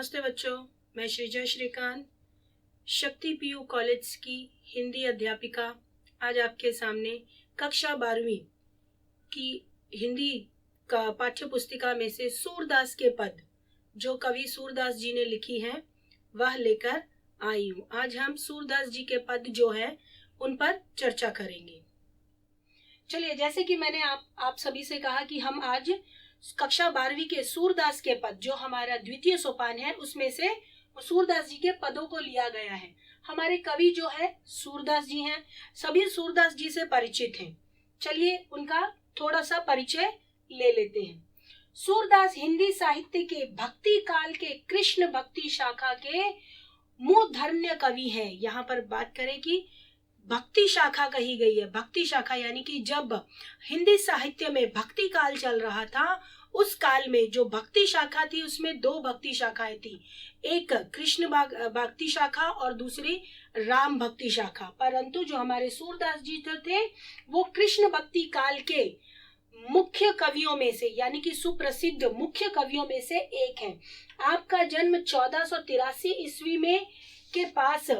नमस्ते बच्चों, मैं श्रीजा श्रीकांत, शक्ति पीयू कॉलेज की हिंदी अध्यापिका आज आपके सामने कक्षा 12वीं की हिंदी का पाठ्य पुस्तिका में से सूरदास के पद जो कवि सूरदास जी ने लिखी हैं वह लेकर आई हूँ। आज हम सूरदास जी के पद जो हैं उन पर चर्चा करेंगे। चलिए, जैसे कि मैंने आप सभी से कहा कि हम आज कक्षा 12वीं के सूरदास के पद जो हमारा द्वितीय सोपान है उसमें से सूरदास जी के पदों को लिया गया है। हमारे कवि जो है सूरदास जी हैं, सभी सूरदास जी से परिचित हैं। चलिए उनका थोड़ा सा परिचय ले लेते हैं। सूरदास हिंदी साहित्य के भक्ति काल के कृष्ण भक्ति शाखा के मूर्धन्य कवि हैं। यहाँ पर बात करें कि भक्ति शाखा कही गई है। भक्ति शाखा यानी कि जब हिंदी साहित्य में भक्ति काल चल रहा था उस काल में जो भक्ति शाखा थी उसमें दो भक्ति शाखाएं थी, एक कृष्ण भक्ति शाखा और दूसरी राम भक्ति शाखा। परंतु जो हमारे सूरदास जी थे वो कृष्ण भक्ति काल के मुख्य कवियों में से यानी कि सुप्रसिद्ध मुख्य कवियों में से एक है। आपका जन्म 1483 ईस्वी में के पास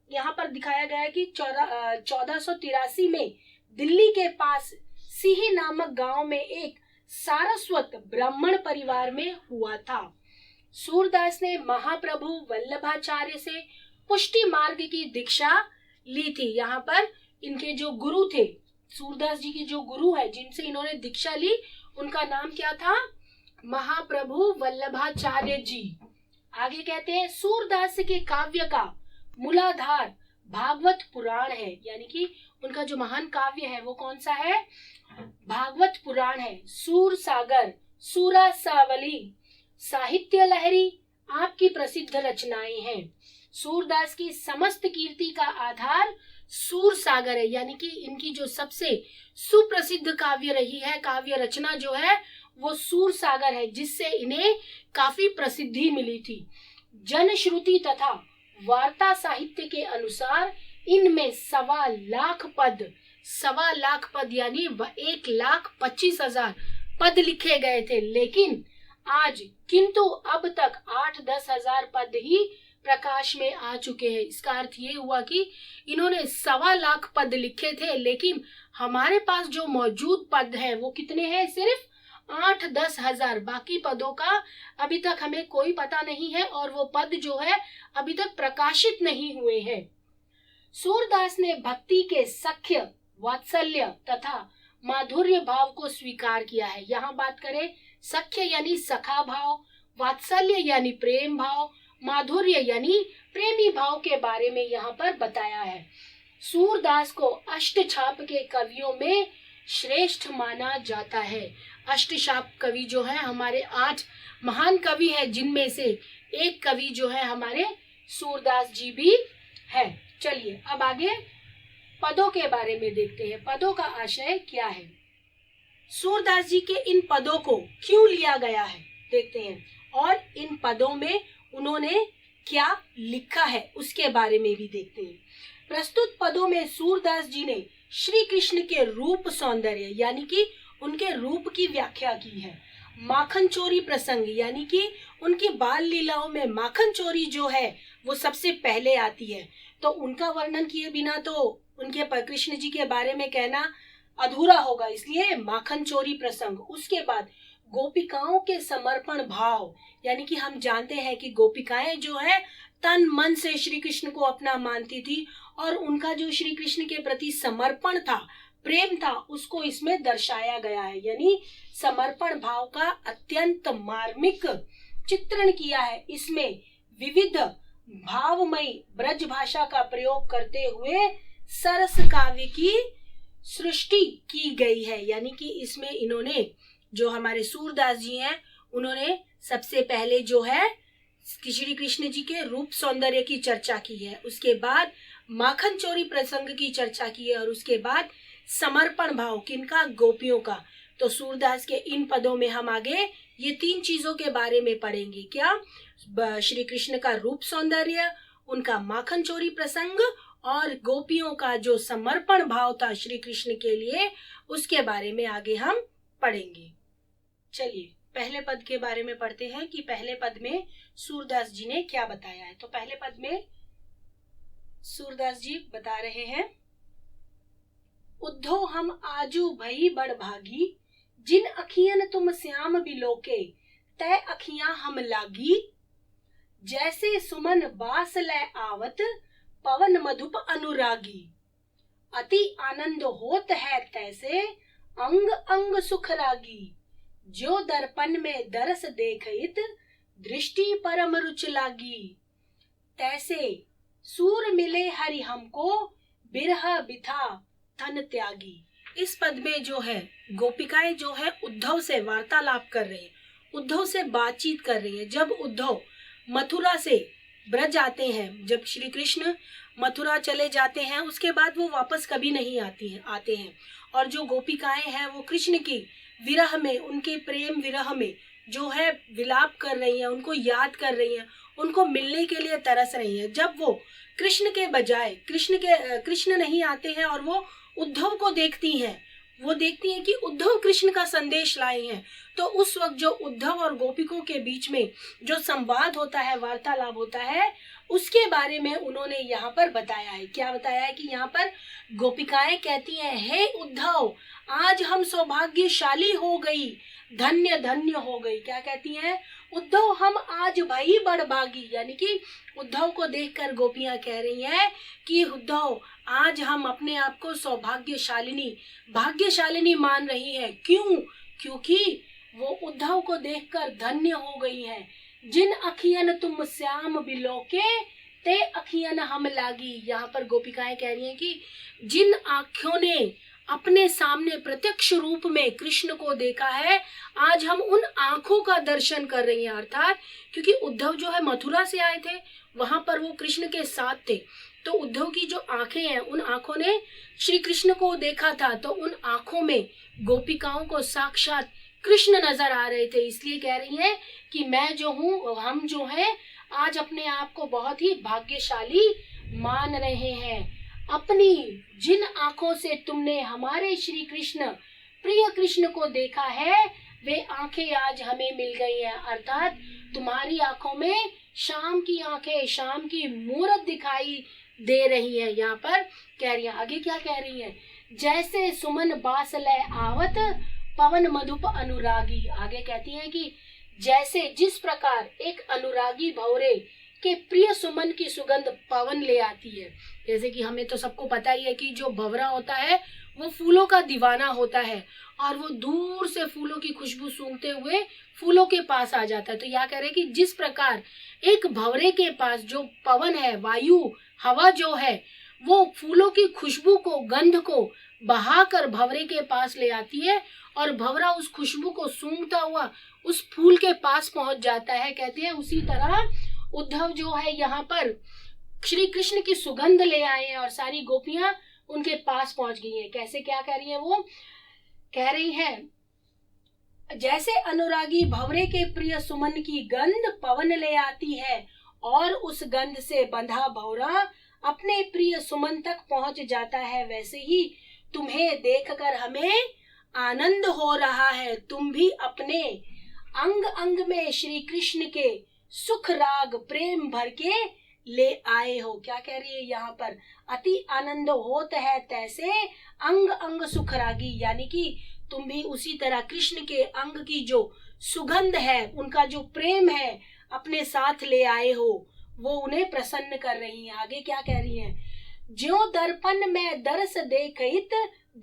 यहाँ पर दिखाया गया है कि 1483 में दिल्ली के पास सिही नामक गांव में एक सारस्वत ब्राह्मण परिवार में हुआ था। सूरदास ने महाप्रभु वल्लभाचार्य से पुष्टि मार्ग की दीक्षा ली थी। यहाँ पर इनके जो गुरु थे, सूरदास जी के जो गुरु है जिनसे इन्होंने दीक्षा ली, उनका नाम क्या था? महाप्रभु वल्लभाचार्य जी। आगे कहते हैं सूरदास के काव्य का मूलाधार भागवत पुराण है, यानी कि उनका जो महान काव्य है वो कौन सा है? भागवत पुराण है। सूर सागर, सूरासावली, साहित्य लहरी आपकी प्रसिद्ध रचनाएं हैं। सूरदास की समस्त कीर्ति का आधार सूर सागर है, यानी कि इनकी जो सबसे सुप्रसिद्ध काव्य रही है, काव्य रचना जो है वो सूर सागर है, जिससे इन्हें काफी प्रसिद्धि मिली थी। जनश्रुति तथा वार्ता साहित्य के अनुसार इनमें 1.25 लाख पद यानी 1,25,000 पद लिखे गए थे, लेकिन आज किंतु अब तक 8-10 हजार पद ही प्रकाश में आ चुके हैं। इसका अर्थ ये हुआ कि इन्होंने 1.25 लाख पद लिखे थे, लेकिन हमारे पास जो मौजूद पद हैं वो कितने हैं? सिर्फ 8-10 हजार। बाकी पदों का अभी तक हमें कोई पता नहीं है और वो पद जो है अभी तक प्रकाशित नहीं हुए हैं। सूरदास ने भक्ति के सख्य, वात्सल्य तथा माधुर्य भाव को स्वीकार किया है। यहाँ बात करें सख्य यानी सखा भाव, वात्सल्य यानी प्रेम भाव, माधुर्य यानी प्रेमी भाव के बारे में यहाँ पर बताया है। सूरदास को अष्टछाप के कवियों में श्रेष्ठ माना जाता है। अष्टछाप कवि जो है हमारे 8 महान कवि हैं, जिनमें से एक कवि जो है हमारे सूरदास जी भी है। चलिए अब आगे पदों के बारे में देखते हैं। पदों का आशय क्या है? सूरदास जी के इन पदों को क्यों लिया गया है देखते हैं, और इन पदों में उन्होंने क्या लिखा है उसके बारे में भी देखते हैं। प्रस्तुत पदों में सूरदास जी ने श्री कृष्ण के रूप सौंदर्य यानी कि उनके रूप की व्याख्या की है। माखन चोरी प्रसंग यानी कि उनकी बाल लीलाओं में माखन चोरी जो है वो सबसे पहले आती है, तो उनका वर्णन किए बिना तो उनके कृष्ण जी के बारे में कहना अधूरा होगा, इसलिए माखन चोरी प्रसंग। उसके बाद गोपिकाओं के समर्पण भाव, यानी कि हम जानते हैं कि गोपिकाएं जो है तन मन से श्री कृष्ण को अपना मानती थी और उनका जो श्री कृष्ण के प्रति समर्पण था, प्रेम था, उसको इसमें दर्शाया गया है। यानी समर्पण भाव का अत्यंत मार्मिक चित्रण किया है। इसमें विविध भावमयी ब्रज भाषा का प्रयोग करते हुए सरस काव्य की सृष्टि की गई है। यानी कि इसमें इन्होंने जो हमारे सूरदास जी हैं उन्होंने सबसे पहले जो है श्री कृष्ण जी के रूप सौंदर्य की चर्चा की है, उसके बाद माखन चोरी प्रसंग की चर्चा की है और उसके बाद समर्पण भाव किनका? गोपियों का। तो सूरदास के इन पदों में हम आगे ये 3 चीजों के बारे में पढ़ेंगे। क्या? श्री कृष्ण का रूप सौंदर्य, उनका माखन चोरी प्रसंग और गोपियों का जो समर्पण भाव था श्री कृष्ण के लिए, उसके बारे में आगे हम पढ़ेंगे। चलिए पहले पद के बारे में पढ़ते हैं कि पहले पद में सूरदास जी ने क्या बताया है। तो पहले पद में सूरदास जी बता रहे हैं, उद्धव हम आजू भई बड़ भागी, जिन अखियन तुम श्याम बिलोके, तय अखियां हम लागी। जैसे सुमन बास लय आवत, पवन मधुप अनुरागी। अति आनंद होत है तैसे, अंग अंग सुख रागी। जो दर्पण में दरस देखित, दृष्टि परम रुच लागी। तैसे सूर मिले हरि हमको, बिरह बिथा तन त्यागी। इस पद में जो है गोपिकाएं जो है उद्धव से वार्तालाप कर रहे हैं, उद्धव से बातचीत कर रही है। जब उद्धव मथुरा से ब्रज आते हैं, जब श्री कृष्ण मथुरा चले जाते हैं, उसके बाद वो वापस कभी नहीं आते हैं। और जो गोपिकाएं हैं वो कृष्ण की विरह में, उनके प्रेम विरह में जो है विलाप कर रही हैं, उनको याद कर रही हैं, उनको मिलने के लिए तरस रही हैं। जब वो कृष्ण के बजाय कृष्ण नहीं आते हैं और वो उद्धव को देखती हैं, वो देखती हैं कि उद्धव कृष्ण का संदेश लाए हैं, तो उस वक्त जो उद्धव और गोपिकों के बीच में जो संवाद होता है, वार्तालाप होता है, उसके बारे में उन्होंने यहाँ पर बताया है। क्या बताया है कि यहाँ पर गोपिकाएं कहती हैं, हे उद्धव, आज हम सौभाग्यशाली हो गई, धन्य धन्य हो गई। क्या कहती हैं? उद्धव हम आज भाई बड़भागी, यानी कि उद्धव को देखकर गोपियां कह रही हैं कि उद्धव आज हम अपने आप को भाग्यशालिनी मान रही है। क्यों? क्योंकि वो उद्धव को देखकर धन्य हो गई हैं। जिन अखियन तुम श्याम बिलोके, ते अखियन हम लागी। यहाँ पर गोपिकाएं कह रही हैं कि जिन आँखों ने अपने सामने प्रत्यक्ष रूप में कृष्ण को देखा है, आज हम उन आंखों का दर्शन कर रही हैं। अर्थात क्योंकि उद्धव जो है मथुरा से आए थे, वहां पर वो कृष्ण के साथ थे, तो उद्धव की जो आंखें हैं, उन आंखों ने श्री कृष्ण को देखा था, तो उन आंखों में गोपिकाओं को साक्षात कृष्ण नजर आ रहे थे। इसलिए कह रही हैं कि मैं जो हूँ, हम जो है आज अपने आप को बहुत ही भाग्यशाली मान रहे हैं। अपनी जिन आंखों से तुमने हमारे श्री कृष्ण, प्रिय कृष्ण को देखा है, वे आंखें आज हमें मिल गई हैं। अर्थात तुम्हारी आंखों में शाम की आंखें, शाम की मूरत दिखाई दे रही है। यहाँ पर कह रही है, आगे क्या कह रही है? जैसे सुमन बास लय आवत, पवन मधुप अनुरागी। आगे कहती है कि जैसे, जिस प्रकार एक अनुरागी भौरे के प्रिय सुमन की सुगंध पवन ले आती है। जैसे कि हमें तो सबको पता ही है कि जो भंवरा होता है वो फूलों का दीवाना होता है और वो दूर से फूलों की खुशबू सूंघते हुए फूलों के पास आ जाता है। तो यह कह रहे हैं कि जिस प्रकार एक भंवरे के पास जो पवन है, वायु, हवा जो है, वो फूलों की खुशबू को, गंध को बहाकर भंवरे के पास ले आती है और भंवरा उस खुशबू को सूंघता हुआ उस फूल के पास पहुंच जाता है। कहते हैं उसी तरह उद्धव जो है यहाँ पर श्री कृष्ण की सुगंध ले आए हैं और सारी गोपियां उनके पास पहुंच गई हैं। कैसे, क्या कह रही हैं? वो कह रही हैं, जैसे अनुरागी भंवरे के प्रिय सुमन की गंध पवन ले आती है और उस गंध से बंधा भंवरा अपने प्रिय सुमन तक पहुंच जाता है, वैसे ही तुम्हें देखकर हमें आनंद हो रहा है। तुम भी अपने अंग अंग में श्री कृष्ण के सुख राग प्रेम भर के ले आए हो। क्या कह रही है यहाँ पर? अति आनंद होत है तैसे, अंग अंग सुख रागी, यानी कि तुम भी उसी तरह कृष्ण के अंग की जो सुगंध है, उनका जो प्रेम है, अपने साथ ले आए हो, वो उन्हें प्रसन्न कर रही है। आगे क्या कह रही है? ज्यों दर्पण में दरस देखित,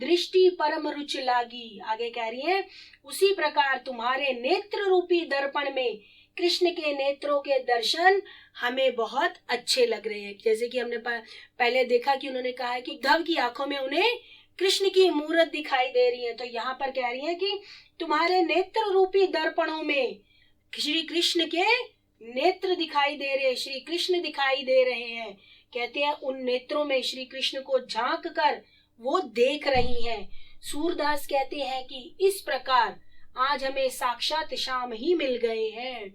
दृष्टि परम रुचि लागी। आगे कह रही है, उसी प्रकार तुम्हारे नेत्र रूपी दर्पण में कृष्ण के नेत्रों के दर्शन हमें बहुत अच्छे लग रहे हैं। जैसे कि हमने पहले देखा कि उन्होंने कहा है कि उद्धव की आंखों में उन्हें कृष्ण की मूरत दिखाई दे रही है, तो यहाँ पर कह रही है कि तुम्हारे नेत्र रूपी दर्पणों में श्री कृष्ण के नेत्र दिखाई दे रहे, श्री कृष्ण दिखाई दे रहे हैं। कहते हैं उन नेत्रों में श्री कृष्ण को झांक कर वो देख रही हैं। सूरदास कहते हैं कि इस प्रकार आज हमें साक्षात श्याम ही मिल गए हैं।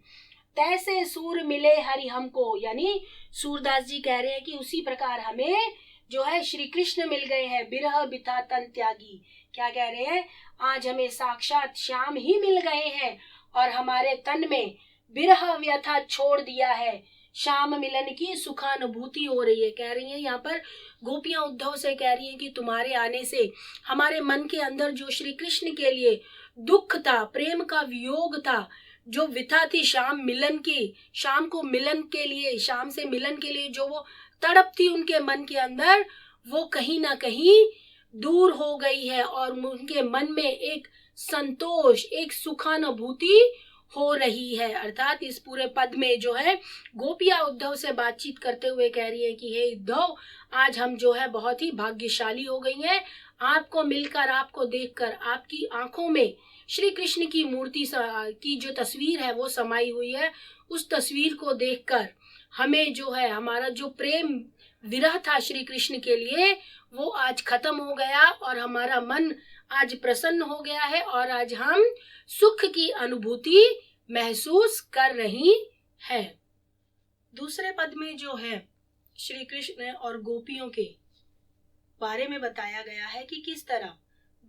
तैसे सूर मिले हरि हमको, यानी सूरदास जी कह रहे हैं कि उसी प्रकार हमें जो है श्री कृष्ण मिल गए हैं। बिरह बिथा तन त्यागी, क्या कह रहे हैं? आज हमें साक्षात श्याम ही मिल गए हैं और हमारे तन में विरह व्यथा छोड़ दिया है। श्याम मिलन की सुखानुभूति हो रही है। कह रही है यहाँ पर गोपियां उद्धव से कह रही हैं कि तुम्हारे आने से हमारे मन के अंदर जो श्री कृष्ण के लिए दुख था, प्रेम का वियोग था, जो व्यथा थी श्याम मिलन की, श्याम को मिलन के लिए, श्याम से मिलन के लिए जो वो तड़प थी उनके मन के अंदर, वो कहीं ना कहीं दूर हो गई है और उनके मन में एक संतोष, एक सुखानुभूति हो रही है। अर्थात इस पूरे पद में जो है गोपियां उद्धव से बातचीत करते हुए कह रही है कि हे उद्धव, आज हम जो है बहुत ही भाग्यशाली हो गई हैं। आपको मिलकर, आपको देखकर, आपकी आंखों में श्री कृष्ण की मूर्ति की जो तस्वीर है वो समाई हुई है। उस तस्वीर को देखकर हमें जो है हमारा जो प्रेम विरह था श्री कृष्ण के लिए वो आज खत्म हो गया और हमारा मन आज प्रसन्न हो गया है और आज हम सुख की अनुभूति महसूस कर रही है। दूसरे पद में जो है श्री कृष्ण और गोपियों के बारे में बताया गया है कि किस तरह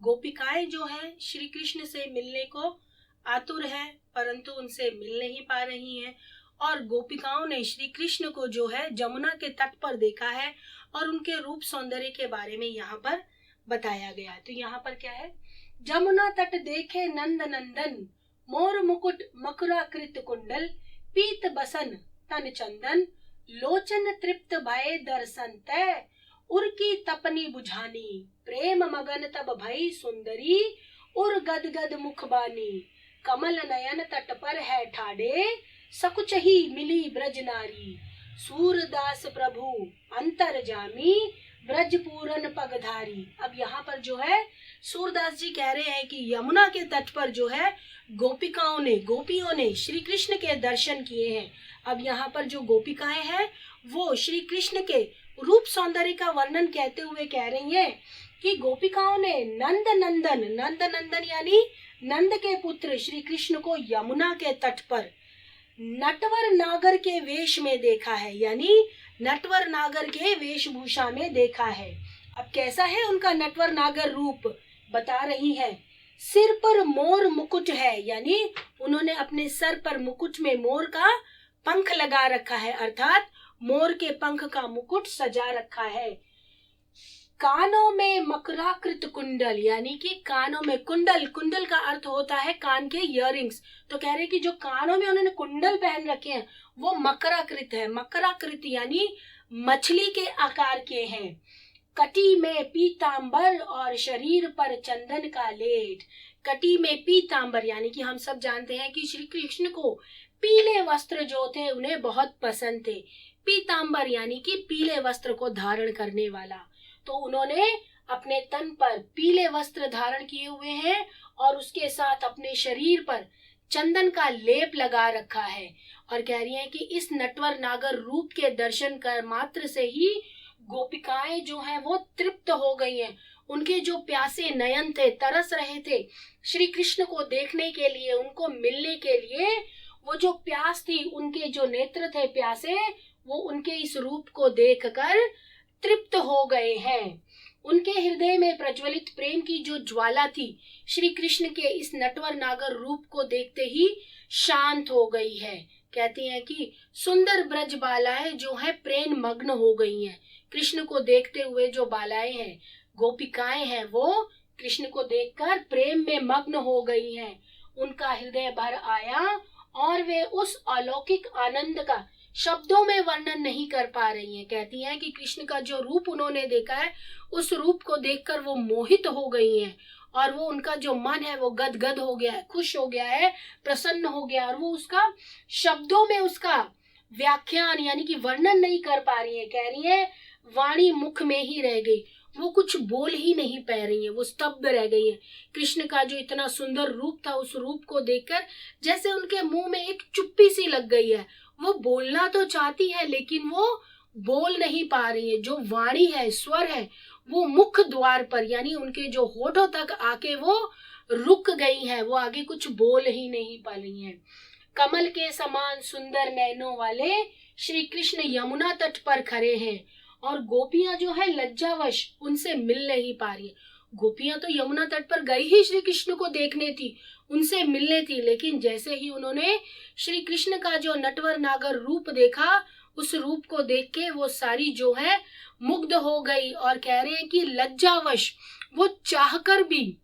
गोपिकाएं जो है श्री कृष्ण से मिलने को आतुर है परंतु उनसे मिल नहीं पा रही हैं और गोपिकाओं ने श्री कृष्ण को जो है जमुना के तट पर देखा है और उनके रूप सौंदर्य के बारे में यहाँ पर बताया गया है। तो यहाँ पर क्या है, जमुना तट देखे नंद नंदन, मोर मुकुट मकुराकृत कुंडल, पीत बसन तन चंदन, लोचन तृप्त भय दर्शन तय, उर की तपनी बुझानी, प्रेम मगन तब भई सुंदरी, उर गद गद मुखबानी, कमल नयन तट पर है ठाडे, सकुच ही मिली ब्रज नारी, सूरदास प्रभु अंतर जामी, ब्रज पूरन पगधारी। अब यहाँ पर जो है सूरदास जी कह रहे हैं कि यमुना के तट पर जो है गोपियों ने श्री कृष्ण के दर्शन किए हैं। अब यहाँ पर जो गोपिकाएं हैं वो श्री कृष्ण के रूप सौंदर्य का वर्णन कहते हुए कह रही हैं कि गोपिकाओं ने नंद नंदन यानी नंद के पुत्र श्री कृष्ण को यमुना के तट पर नटवर नागर के वेश में देखा है, यानी नटवर नागर के वेशभूषा में देखा है। अब कैसा है उनका नटवर नागर रूप, बता रही है। सिर पर मोर मुकुट है, यानी उन्होंने अपने सर पर मुकुट में मोर का पंख लगा रखा है, अर्थात मोर के पंख का मुकुट सजा रखा है। कानों में मकराकृत कुंडल, यानी कि कानों में कुंडल का अर्थ होता है कान के इयररिंग्स। तो कह रहे कि जो कानों में उन्होंने कुंडल पहन रखे हैं वो मकराकृत है। मकराकृत यानी मछली के आकार के हैं। कटी में पीतांबर और शरीर पर चंदन का लेट। कटी में पीतांबर यानी कि हम सब जानते हैं कि श्री कृष्ण को पीले वस्त्र जो थे उन्हें बहुत पसंद थे। पीतांबर यानी कि पीले वस्त्र को धारण करने वाला। तो उन्होंने अपने तन पर पीले वस्त्र धारण किए हुए हैं और उसके साथ अपने शरीर पर चंदन का लेप लगा रखा है और कह रही हैं कि इस नटवर नागर रूप के दर्शन कर मात्र से ही गोपिकाएं जो हैं वो तृप्त हो गई हैं। उनके जो प्यासे नयन थे, तरस रहे थे श्री कृष्ण को देखने के लिए, उनको मिलने के लिए, वो जो प्यास थी, उनके जो नेत्र थे प्यासे, वो उनके इस रूप को देखकर तृप्त हो गए हैं। उनके हृदय में प्रज्वलित प्रेम की जो ज्वाला थी श्री कृष्ण के इस नटवर नागर रूप को देखते ही शांत हो गई है। कहती हैं कि सुंदर ब्रज बालाएं जो है प्रेम मग्न हो गई हैं। कृष्ण को देखते हुए जो बालाएं हैं, गोपिकाएं हैं, वो कृष्ण को देखकर प्रेम में मग्न हो गई हैं। उनका हृदय भर आया और वे उस अलौकिक आनंद का शब्दों में वर्णन नहीं कर पा रही हैं। कहती हैं कि कृष्ण का जो रूप उन्होंने देखा है उस रूप को देखकर वो मोहित हो गई हैं और वो उनका जो मन है वो गदगद हो गया है, खुश हो गया है, प्रसन्न हो गया और वो उसका शब्दों में उसका व्याख्यान यानी कि वर्णन नहीं कर पा रही है। कह रही है वाणी मुख में ही रह गई, वो कुछ बोल ही नहीं पा रही है, वो स्तब्ध रह गई है। कृष्ण का जो इतना सुंदर रूप था उस रूप को देखकर जैसे उनके मुंह में एक चुप्पी सी लग गई है। वो बोलना तो चाहती है लेकिन वो बोल नहीं पा रही है। जो वाणी है, स्वर है, वो मुख द्वार पर यानी उनके जो होठों तक आके वो रुक गई है, वो आगे कुछ बोल ही नहीं पा रही है। कमल के समान सुंदर नैनों वाले श्री कृष्ण यमुना तट पर खड़े हैं और गोपियां जो है लज्जावश उनसे मिल नहीं पा रही है। गोपियां तो यमुना तट पर गई ही श्री कृष्ण को देखने थी, उनसे मिलने थी, लेकिन जैसे ही उन्होंने श्री कृष्ण का जो नटवर नागर रूप देखा, उस रूप को देख के वो सारी जो है मुग्ध हो गई और कह रहे हैं कि लज्जावश वो चाहकर भी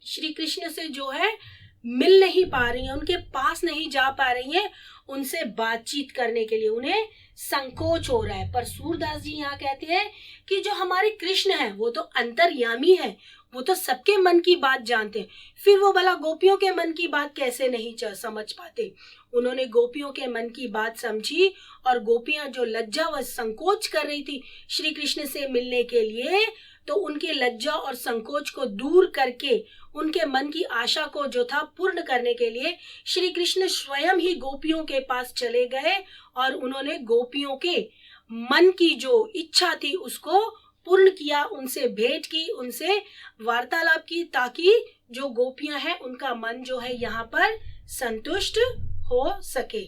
श्री कृष्ण से जो है मिल नहीं पा रही हैं, उनके पास नहीं जा पा रही हैं, उनसे बातचीत करने के लिए उन्हें संकोच हो रहा है। पर सूरदास जी यहाँ कहते हैं कि जो हमारे कृष्ण है वो तो अंतर्यामी है, वो तो सबके मन की बात जानते हैं, फिर वो भला गोपियों के मन की बात कैसे नहीं समझ पाते। उन्होंने गोपियों के मन की बात समझी और गोपियां जो लज्जा व संकोच कर रही थी श्री कृष्ण से मिलने के लिए, तो उनकी लज्जा और संकोच को दूर करके उनके मन की आशा को जो था पूर्ण करने के लिए श्री कृष्ण स्वयं ही गोपियों के पास चले गए और उन्होंने गोपियों के मन की जो इच्छा थी उसको पूर्ण किया, उनसे भेंट की, उनसे वार्तालाप की, ताकि जो गोपियां हैं उनका मन जो है यहाँ पर संतुष्ट हो सके।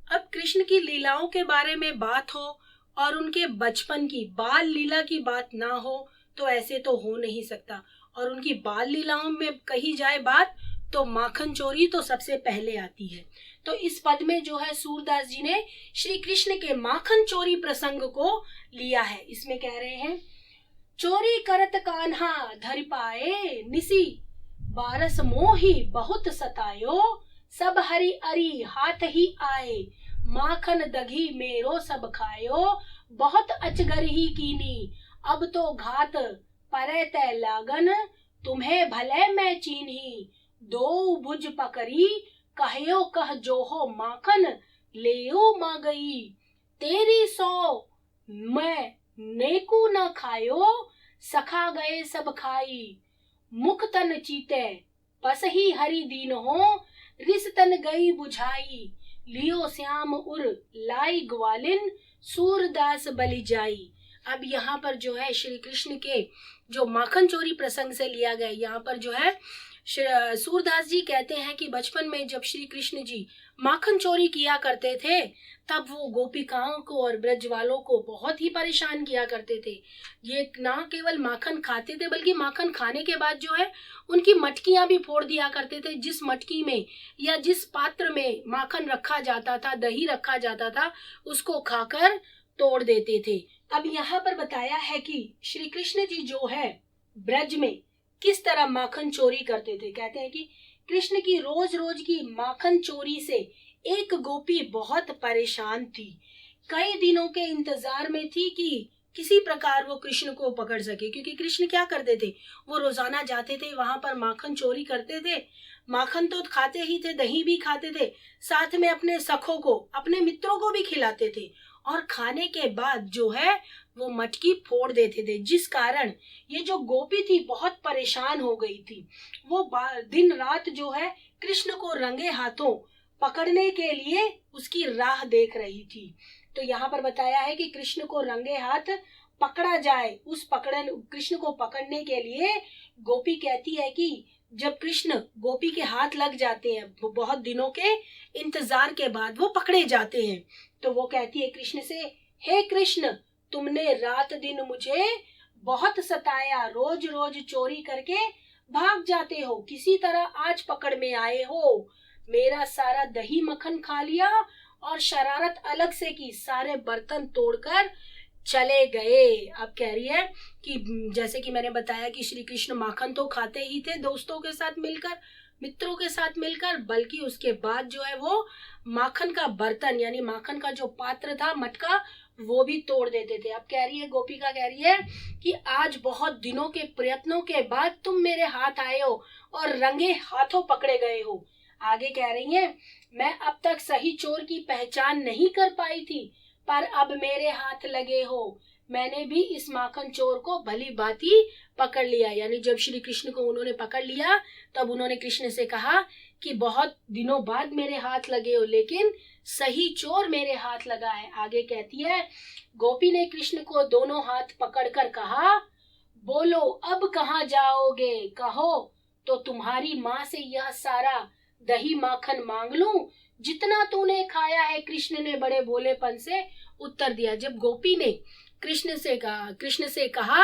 अब कृष्ण की लीलाओं के बारे में बात हो और उनके बचपन की बाल लीला की बात ना हो तो ऐसे तो हो नहीं सकता। और उनकी बाल लीलाओं में कही जाए बात तो माखन चोरी तो सबसे पहले आती है। तो इस पद में जो है सूरदास जी ने श्री कृष्ण के माखन चोरी प्रसंग को लिया है। इसमें कह रहे हैं, चोरी करत कान्हा धर पाए, निसी बारस मोही बहुत सतायो, सब हरि अरी हाथ ही आए, माखन दघी मेरो सब खायो, बहुत अचगर ही कीनी, अब तो घात परे तय लागन, तुम्हें भले मैं चीन्ही, दो भुज पकड़ी कहो कह जो हो माखन, लेओ मा गई, तेरी सो मैं नेकू न खायो, सखा गए सब खाई, मुख तन चीते बस ही हरि दीन हो, रिस तन गई बुझाई, लियो श्याम उर लाई ग्वालिन, सूरदास बलि जाई। अब यहाँ पर जो है श्री कृष्ण के जो माखन चोरी प्रसंग से लिया गया, यहाँ पर जो है सूरदास जी कहते हैं कि बचपन में जब श्री कृष्ण जी माखन चोरी किया करते थे तब वो गोपिकाओं को और ब्रज वालों को बहुत ही परेशान किया करते थे। ये ना केवल माखन खाते थे बल्कि माखन खाने के बाद जो है उनकी मटकियां भी फोड़ दिया करते थे। जिस मटकी में या जिस पात्र में माखन रखा जाता था, दही रखा जाता था, उसको खाकर तोड़ देते थे। अब यहाँ पर बताया है कि श्री कृष्ण जी जो है ब्रज में किस तरह माखन चोरी करते थे। कहते हैं कि कृष्ण की रोज रोज की माखन चोरी से एक गोपी बहुत परेशान थी, कई दिनों के इंतजार में थी कि किसी प्रकार वो कृष्ण को पकड़ सके, क्योंकि कृष्ण क्या करते थे, वो रोजाना जाते थे वहां पर माखन चोरी करते थे। माखन तो खाते ही थे, दही भी खाते थे, साथ में अपने सखों को, अपने मित्रों को भी खिलाते थे, और खाने के बाद जो है वो मटकी फोड़ देते थे, जिस कारण ये जो गोपी थी बहुत परेशान हो गई थी। वो दिन रात जो है कृष्ण को रंगे हाथों पकड़ने के लिए उसकी राह देख रही थी। तो यहाँ पर बताया है कि कृष्ण को रंगे हाथ पकड़ा जाए, उस कृष्ण को पकड़ने के लिए गोपी कहती है कि जब कृष्ण गोपी के हाथ लग जाते हैं, वो बहुत दिनों के इंतजार के बाद वो पकड़े जाते हैं, तो वो कहती है कृष्ण से, हे कृष्ण, तुमने रात दिन मुझे बहुत सताया, रोज रोज चोरी करके भाग जाते हो, किसी तरह आज पकड़ में आए हो, मेरा सारा दही मक्खन खा लिया और शरारत अलग से की, सारे बर्तन तोड़कर चले गए। अब कह रही है कि जैसे कि मैंने बताया कि श्री कृष्ण माखन तो खाते ही थे दोस्तों के साथ मिलकर, मित्रों के साथ मिलकर, बल्कि उसके बाद जो है वो माखन का बर्तन यानी माखन का जो पात्र था, मटका, वो भी तोड़ देते थे। अब कह रही है गोपिका, कह रही है कि आज बहुत दिनों के प्रयत्नों के बाद तुम मेरे हाथ आए हो और रंगे हाथों पकड़े गए हो। आगे कह रही है, मैं अब तक सही चोर की पहचान नहीं कर पाई थी, पर अब मेरे हाथ लगे हो, मैंने भी इस माखन चोर को भली भांति पकड़ लिया। यानी जब श्री कृष्ण को उन्होंने पकड़ लिया तब उन्होंने कृष्ण से कहा कि बहुत दिनों बाद मेरे हाथ लगे हो, लेकिन सही चोर मेरे हाथ लगा है। आगे कहती है, गोपी ने कृष्ण को दोनों हाथ पकड़कर कहा, बोलो अब कहाँ जाओगे, कहो तो तुम्हारी माँ से यह सारा दही माखन मांग लूं, जितना तूने खाया है। कृष्ण ने बड़े भोलेपन से उत्तर दिया। जब गोपी ने कृष्ण से कहा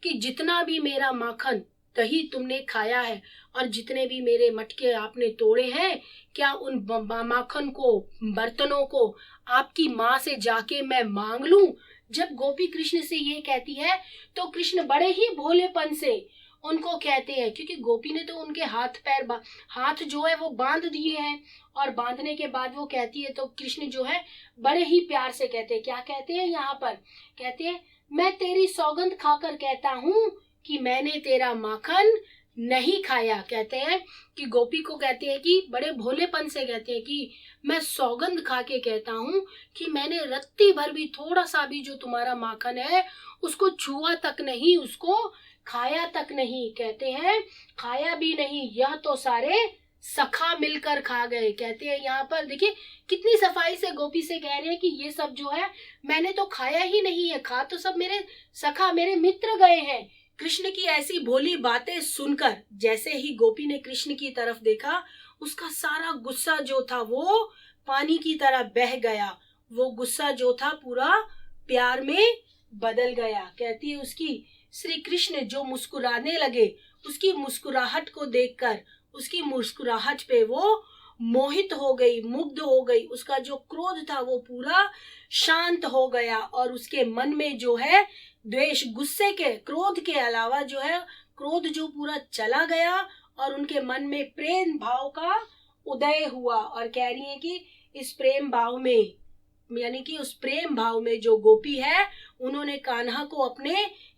कि जितना भी मेरा माखन दही तुमने खाया है और जितने भी मेरे मटके आपने तोड़े हैं, क्या उन माखन को, बर्तनों को आपकी माँ से जाके मैं मांग लूं? जब गोपी कृष्ण से ये कहती है तो कृष्ण बड़े ही भोलेपन से उनको कहते हैं, क्योंकि गोपी ने तो उनके हाथ जो है वो बांध दिए हैं, और बांधने के बाद वो कहती है तो कृष्ण जो है बड़े ही प्यार से कहते हैं, क्या कहते हैं यहाँ पर, कहते हैं मैं तेरी सौगंध खाकर कहता हूँ कि मैंने तेरा माखन नहीं खाया। कहते हैं कि गोपी को कहते हैं कि बड़े भोलेपन से कहते हैं कि मैं सौगंध खा के कहता हूँ कि मैंने रत्ती भर भी, थोड़ा सा भी जो तुम्हारा माखन है उसको छुआ तक नहीं, उसको खाया तक नहीं। कहते हैं खाया भी नहीं, यह तो सारे सखा मिलकर खा गए। कहते हैं यहाँ पर देखिए कितनी सफाई से गोपी से कह रहे हैं कि ये सब जो है मैंने तो खाया ही नहीं है, खा तो सब मेरे सखा, मेरे मित्र गए हैं। कृष्ण की ऐसी भोली बातें सुनकर जैसे ही गोपी ने कृष्ण की तरफ देखा, उसका सारा गुस्सा जो था वो पानी की तरह बह गया। वो गुस्सा जो था पूरा प्यार में बदल गया। कहती है उसकी श्री कृष्ण जो मुस्कुराने लगे, उसकी मुस्कुराहट को देखकर, उसकी मुस्कुराहट पे वो मोहित हो गई, मुग्ध हो गई। उसका जो क्रोध था वो पूरा शांत हो गया और उसके मन में जो है द्वेष, गुस्से के, क्रोध के अलावा जो है क्रोध जो पूरा चला गया और उनके मन में प्रेम भाव का उदय हुआ। और कह रही है कि इस प्रेम भाव में, यानी कि उस प्रेम भाव में जो गोपी है उन्होंने कान्हा को अपने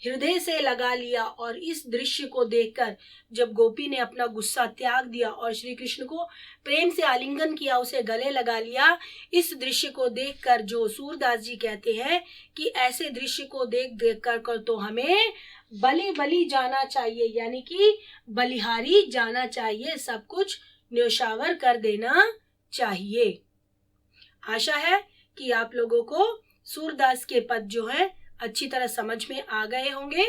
हृदय से लगा लिया। और इस दृश्य को देखकर जब गोपी ने अपना गुस्सा त्याग दिया और श्री कृष्ण को प्रेम से आलिंगन किया, उसे गले लगा लिया, इस दृश्य को देखकर जो सूरदास जी कहते हैं कि ऐसे दृश्य को देख कर तो हमें बलि जाना चाहिए, यानी कि बलिहारी जाना चाहिए, सब कुछ न्योछावर कर देना चाहिए। आशा है कि आप लोगों को सूरदास के पद जो है अच्छी तरह समझ में आ गए होंगे।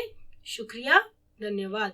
शुक्रिया, धन्यवाद।